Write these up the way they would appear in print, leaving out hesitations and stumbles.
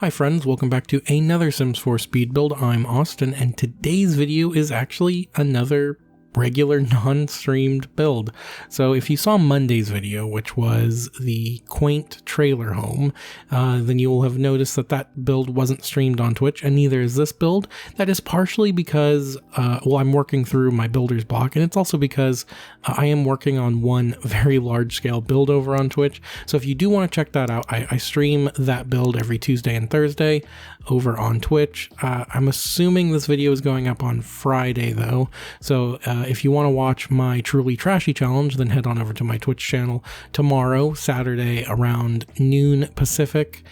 Hi friends, welcome back to another Sims 4 speed build. I'm Austin, and today's video is actually another regular non-streamed build. So if you saw Monday's video, which was the quaint trailer home, then you will have noticed that that build wasn't streamed on Twitch, and neither is this build. That is partially because, I'm working through my builder's block, and it's also because I am working on one very large-scale build over on Twitch. So if you do want to check that out, I stream that build every Tuesday and Thursday over on Twitch. I'm assuming this video is going up on Friday, though, so if you want to watch my Truly Trashy challenge, then head on over to my Twitch channel tomorrow, Saturday, around noon Pacific,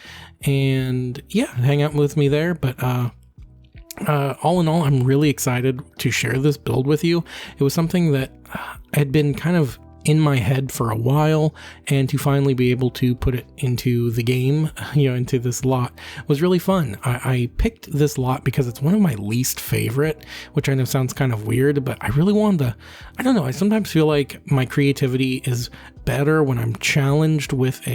and yeah, hang out with me there. But all in all, I'm really excited to share this build with you. It was something that had been kind of in my head for a while, and to finally be able to put it into the game, into this lot, was really fun. I picked this lot because it's one of my least favorite, which I know sounds kind of weird, but I really wanted to, I don't know, I sometimes feel like my creativity is better when I'm challenged with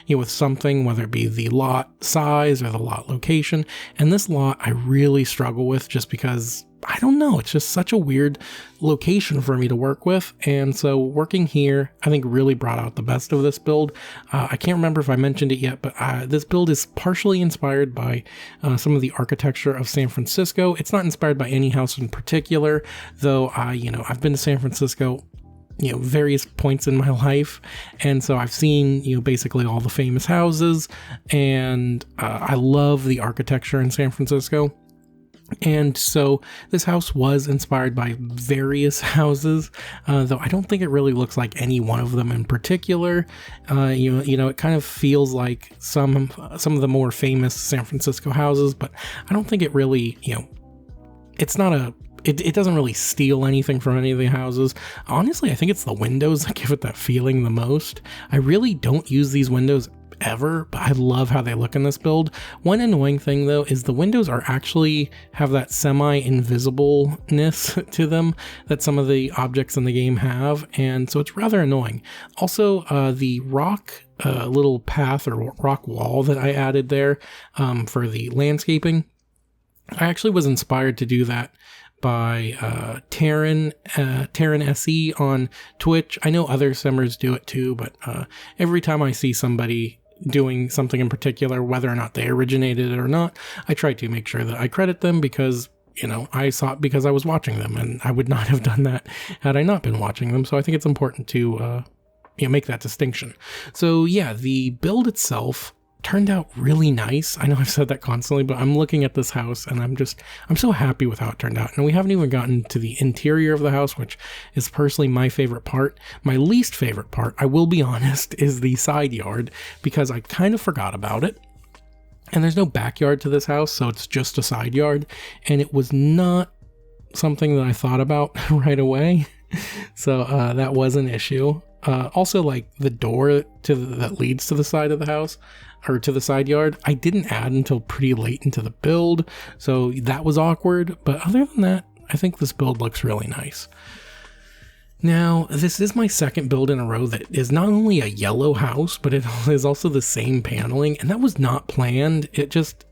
with something, whether it be the lot size or the lot location, and this lot I really struggle with just because I don't know, it's just such a weird location for me to work with, and so working here I think really brought out the best of this build. I can't remember if I mentioned it yet, but this build is partially inspired by some of the architecture of San Francisco. It's not inspired by any house in particular, though I've been to San Francisco various points in my life, and so I've seen basically all the famous houses, and I love the architecture in San Francisco. And so this house was inspired by various houses, though I don't think it really looks like any one of them in particular. It kind of feels like some of the more famous San Francisco houses, but I don't think it really, it's not it doesn't really steal anything from any of the houses. Honestly, I think it's the windows that give it that feeling the most. I really don't use these windows ever, but I love how they look in this build. One annoying thing though is the windows are actually have that semi-invisibleness to them that some of the objects in the game have, and so it's rather annoying. Also, the rock little path or rock wall that I added there for the landscaping, I actually was inspired to do that by Taryn SE on Twitch. I know other simmers do it too, but every time I see somebody doing something in particular, whether or not they originated it or not, I try to make sure that I credit them because I saw it because I was watching them, and I would not have done that had I not been watching them. So I think it's important to make that distinction. So yeah, the build itself turned out really nice. I know I've said that constantly, but I'm looking at this house and I'm so happy with how it turned out. And we haven't even gotten to the interior of the house, which is personally my favorite part. My least favorite part, I will be honest, is the side yard, because I kind of forgot about it. And there's no backyard to this house, so it's just a side yard. And it was not something that I thought about right away. So that was an issue. Also, like the door that leads to the side of the house, or to the side yard, I didn't add until pretty late into the build, so that was awkward. But other than that, I think this build looks really nice. Now, this is my second build in a row that is not only a yellow house, but it is also the same paneling, and that was not planned.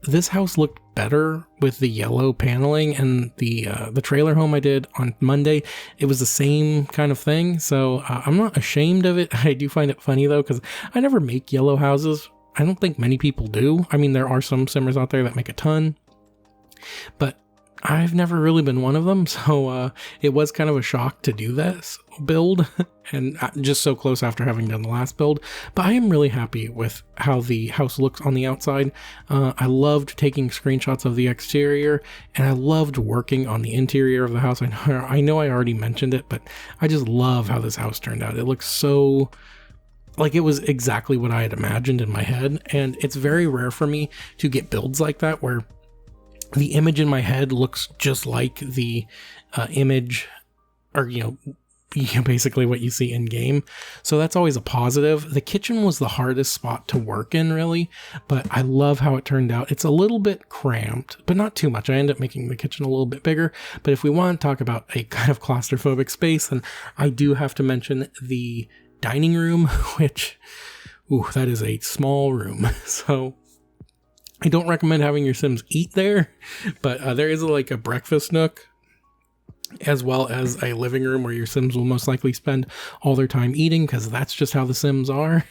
This house looked better with the yellow paneling, and the trailer home I did on Monday, it was the same kind of thing, so I'm not ashamed of it. I do find it funny though, because I never make yellow houses. I don't think many people do. I mean, there are some simmers out there that make a ton, but I've never really been one of them, so it was kind of a shock to do this build, and just so close after having done the last build. But I am really happy with how the house looks on the outside. I loved taking screenshots of the exterior, and I loved working on the interior of the house. I know I already mentioned it, but I just love how this house turned out. It looks so like it was exactly what I had imagined in my head, and it's very rare for me to get builds like that where the image in my head looks just like the image, or basically what you see in game. So that's always a positive. The kitchen was the hardest spot to work in, really, but I love how it turned out. It's a little bit cramped, but not too much. I end up making the kitchen a little bit bigger. But if we want to talk about a kind of claustrophobic space, then I do have to mention the dining room, which, that is a small room. So I don't recommend having your Sims eat there, but there is like a breakfast nook, as well as a living room where your Sims will most likely spend all their time eating, because that's just how the Sims are.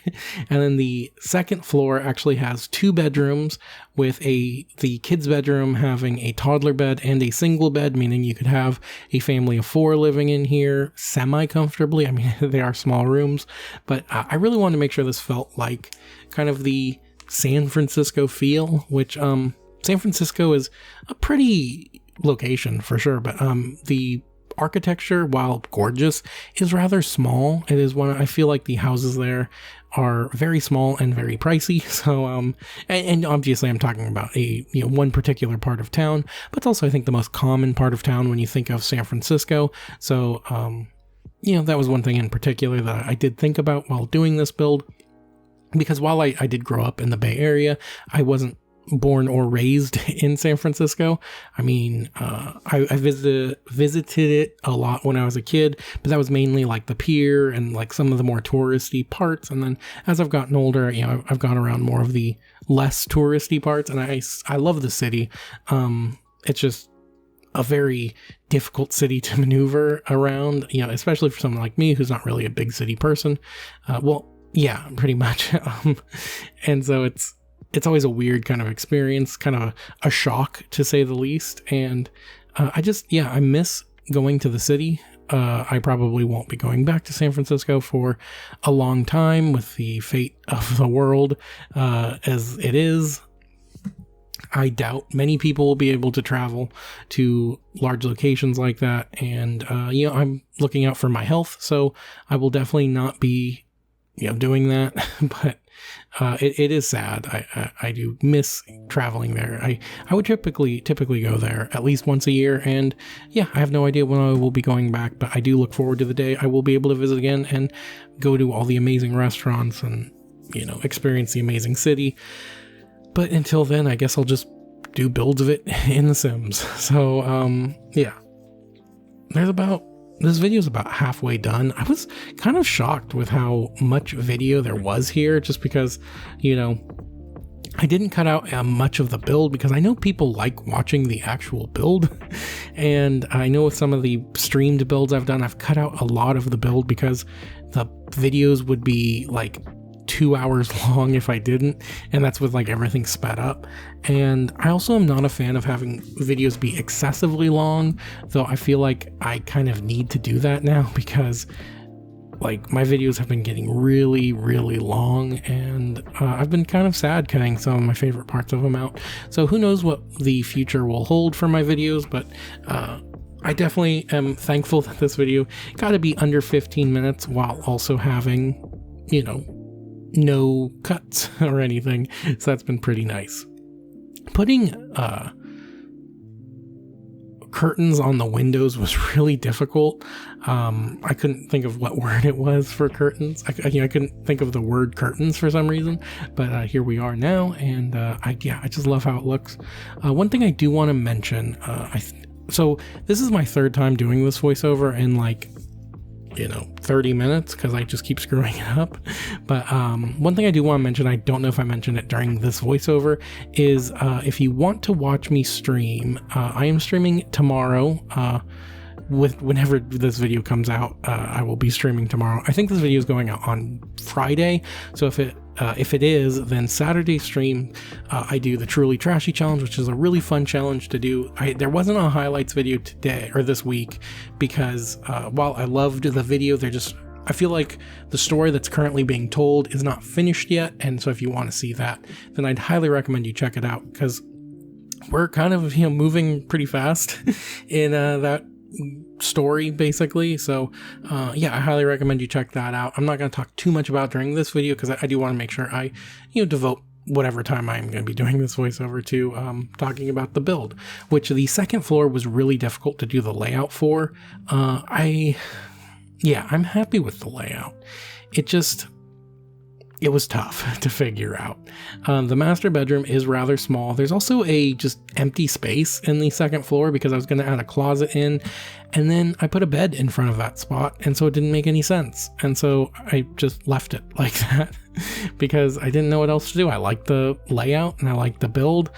And then the second floor actually has 2 bedrooms, with the kids' bedroom having a toddler bed and a single bed, meaning you could have a family of 4 living in here semi-comfortably. I mean, they are small rooms, but I really wanted to make sure this felt like kind of the San Francisco feel, which San Francisco is a pretty location for sure, but the architecture, while gorgeous, is rather small. It is one, I feel like the houses there are very small and very pricey. So and obviously I'm talking about a one particular part of town, but it's also I think the most common part of town when you think of San Francisco. So that was one thing in particular that I did think about while doing this build, because while I did grow up in the Bay Area, I wasn't born or raised in San Francisco. I mean, I visited it a lot when I was a kid, but that was mainly like the pier and like some of the more touristy parts. And then as I've gotten older, I've gone around more of the less touristy parts, and I love the city. It's just a very difficult city to maneuver around, especially for someone like me who's not really a big city person. Well, yeah, pretty much. And so it's always a weird kind of experience, kind of a shock to say the least. And I miss going to the city. I probably won't be going back to San Francisco for a long time with the fate of the world as it is. I doubt many people will be able to travel to large locations like that. And, I'm looking out for my health, so I will definitely not be, doing that. But it is sad. I do miss traveling there. I would typically go there at least once a year, and I have no idea when I will be going back, but I do look forward to the day I will be able to visit again and go to all the amazing restaurants and, experience the amazing city. But until then, I guess I'll just do builds of it in The Sims. So, this video is about halfway done. I was kind of shocked with how much video there was here, just because, I didn't cut out much of the build because I know people like watching the actual build. And I know with some of the streamed builds I've done, I've cut out a lot of the build because the videos would be like 2 hours long if I didn't, and that's with like everything sped up. And I also am not a fan of having videos be excessively long, though I feel like I kind of need to do that now because like my videos have been getting really, really long, and I've been kind of sad cutting some of my favorite parts of them out. So who knows what the future will hold for my videos, but I definitely am thankful that this video got to be under 15 minutes while also having, no cuts or anything. So that's been pretty nice. Putting curtains on the windows was really difficult. I couldn't think of what word it was for curtains. I couldn't think of the word curtains for some reason, but here we are now, and I just love how it looks. One thing I do want to mention, so this is my third time doing this voiceover in like 30 minutes because I just keep screwing it up. But one thing I do want to mention, I don't know if I mentioned it during this voiceover, is if you want to watch me stream, I am streaming tomorrow. Whenever this video comes out, I will be streaming tomorrow. I think this video is going out on Friday, so if it is, then Saturday stream, I do the Truly Trashy Challenge, which is a really fun challenge to do. There wasn't a highlights video today or this week because while I loved the video, I feel like the story that's currently being told is not finished yet, and so if you want to see that, then I'd highly recommend you check it out because we're kind of moving pretty fast in that story basically. So I highly recommend you check that out. I'm not going to talk too much about during this video because I do want to make sure I devote whatever time I'm going to be doing this voiceover to talking about the build, which the second floor was really difficult to do the layout for. I'm happy with the layout. it was tough to figure out. The master bedroom is rather small. There's also a just empty space in the second floor because I was going to add a closet in, and then I put a bed in front of that spot, and so it didn't make any sense. And so I just left it like that because I didn't know what else to do. I liked the layout and I liked the build.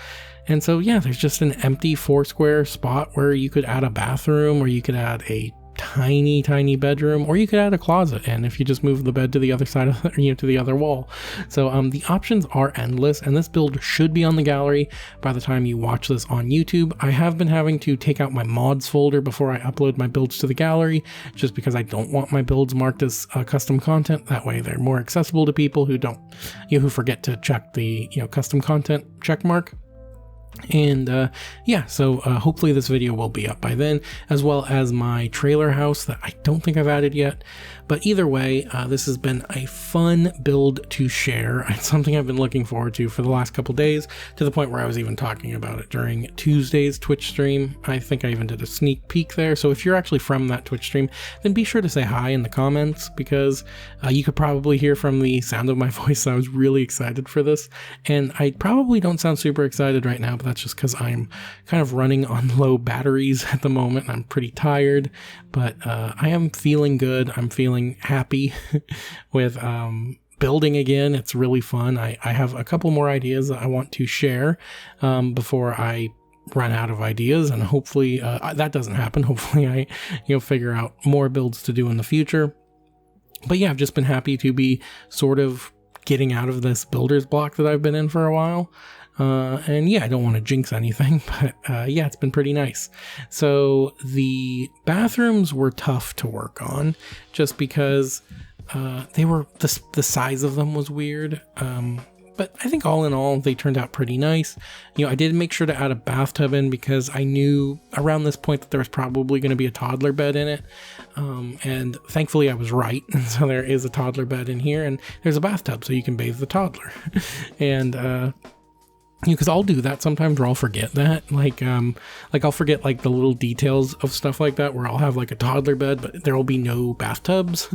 And so, yeah, there's just an empty 4 square spot where you could add a bathroom, or you could add a tiny bedroom, or you could add a closet, and if you just move the bed to the other side of to the other wall. So the options are endless, and this build should be on the gallery by the time you watch this on YouTube. I have been having to take out my mods folder before I upload my builds to the gallery, just because I don't want my builds marked as custom content. That way they're more accessible to people who don't who forget to check the custom content check mark. And yeah, so hopefully this video will be up by then, as well as my trailer house that I don't think I've added yet. But either way, this has been a fun build to share. It's something I've been looking forward to for the last couple days, to the point where I was even talking about it during Tuesday's Twitch stream. I think I even did a sneak peek there. So if you're actually from that Twitch stream, then be sure to say hi in the comments, because you could probably hear from the sound of my voice I was really excited for this. And I probably don't sound super excited right now, but that's just because I'm kind of running on low batteries at the moment. I'm pretty tired, but I am feeling good. I'm feeling happy with building again. It's really fun. I have a couple more ideas that I want to share before I run out of ideas, and hopefully that doesn't happen. Hopefully I figure out more builds to do in the future. But yeah, I've just been happy to be sort of getting out of this builder's block that I've been in for a while. And yeah, I don't want to jinx anything, but yeah, it's been pretty nice. So the bathrooms were tough to work on, just because they were the size of them was weird. But I think all in all, they turned out pretty nice. I did make sure to add a bathtub in, because I knew around this point that there was probably going to be a toddler bed in it. And thankfully I was right. And so there is a toddler bed in here, and there's a bathtub so you can bathe the toddler. And because I'll do that sometimes, where I'll forget that, like I'll forget like the little details of stuff like that, where I'll have like a toddler bed but there will be no bathtubs.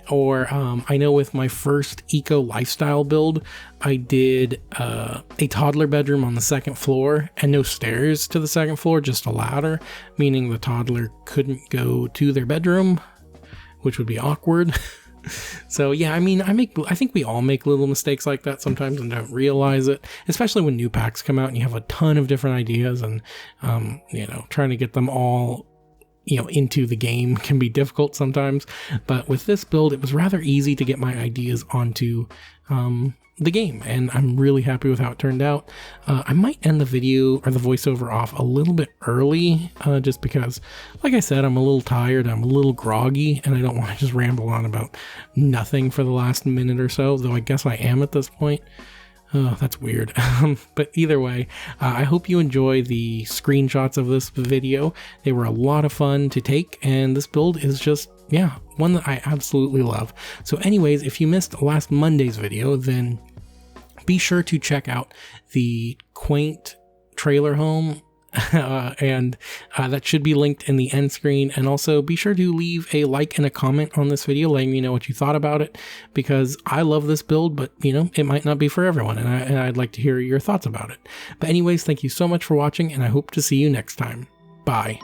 Or I know with my first eco lifestyle build, I did a toddler bedroom on the second floor and no stairs to the second floor, just a ladder, meaning the toddler couldn't go to their bedroom, which would be awkward. So yeah, I mean, I think we all make little mistakes like that sometimes and don't realize it, especially when new packs come out and you have a ton of different ideas, and trying to get them all into the game can be difficult sometimes. But with this build, it was rather easy to get my ideas onto the game, and I'm really happy with how it turned out. I might end the video or the voiceover off a little bit early, just because, like I said, I'm a little tired, I'm a little groggy, and I don't want to just ramble on about nothing for the last minute or so, though I guess I am at this point. Oh, that's weird. But either way, I hope you enjoy the screenshots of this video. They were a lot of fun to take, and this build is just, yeah, one that I absolutely love. So anyways, if you missed last Monday's video, then be sure to check out the quaint trailer home, and that should be linked in the end screen. And also be sure to leave a like and a comment on this video, letting me know what you thought about it, because I love this build, but it might not be for everyone, and I'd like to hear your thoughts about it. But anyways, thank you so much for watching, and I hope to see you next time. Bye.